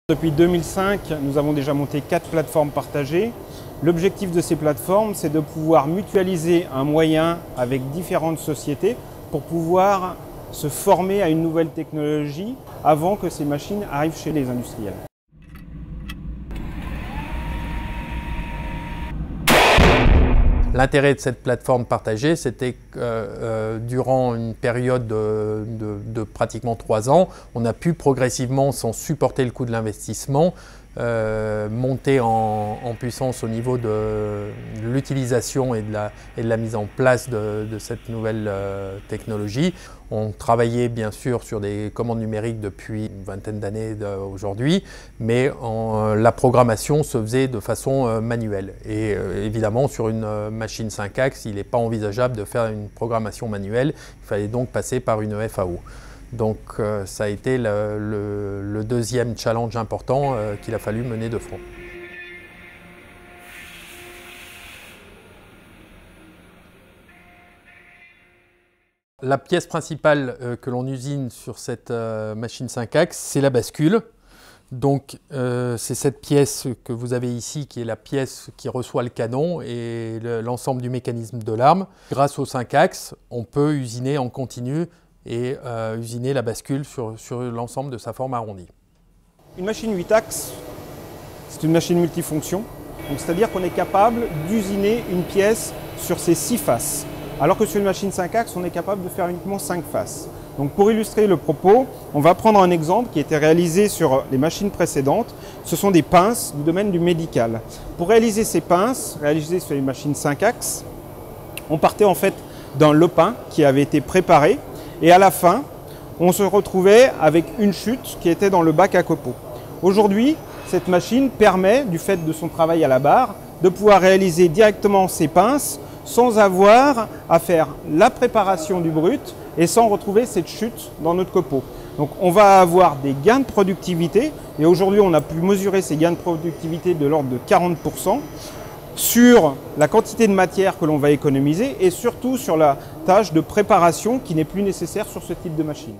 Depuis 2005, nous avons déjà monté 4 plateformes partagées. L'objectif de ces plateformes, c'est de pouvoir mutualiser un moyen avec différentes sociétés pour pouvoir se former à une nouvelle technologie avant que ces machines arrivent chez les industriels. L'intérêt de cette plateforme partagée, c'était que durant une période de pratiquement 3 ans, on a pu progressivement, sans supporter le coût de l'investissement, monter en puissance au niveau de l'utilisation et de la mise en place de cette nouvelle technologie. On travaillait bien sûr sur des commandes numériques depuis une vingtaine d'années aujourd'hui, mais la programmation se faisait de façon manuelle. Et évidemment, sur une machine 5 axes, il n'est pas envisageable de faire une programmation manuelle, il fallait donc passer par une FAO. Donc ça a été le deuxième challenge important qu'il a fallu mener de front. La pièce principale que l'on usine sur cette machine 5 axes, c'est la bascule. Donc c'est cette pièce que vous avez ici qui est la pièce qui reçoit le canon et l'ensemble du mécanisme de l'arme. Grâce aux 5 axes, on peut usiner en continu et usiner la bascule sur l'ensemble de sa forme arrondie. Une machine 8 axes, c'est une machine multifonction, c'est-à-dire qu'on est capable d'usiner une pièce sur ses 6 faces, alors que sur une machine 5 axes, on est capable de faire uniquement 5 faces. Donc pour illustrer le propos, on va prendre un exemple qui a été réalisé sur les machines précédentes. Ce sont des pinces du domaine du médical. Pour réaliser ces pinces, réalisées sur les machines 5 axes, on partait en fait d'un lopin qui avait été préparé. Et à la fin, on se retrouvait avec une chute qui était dans le bac à copeaux. Aujourd'hui, cette machine permet, du fait de son travail à la barre, de pouvoir réaliser directement ces pinces sans avoir à faire la préparation du brut et sans retrouver cette chute dans notre copeau. Donc on va avoir des gains de productivité et aujourd'hui on a pu mesurer ces gains de productivité de l'ordre de 40%. Sur la quantité de matière que l'on va économiser et surtout sur la tâche de préparation qui n'est plus nécessaire sur ce type de machine.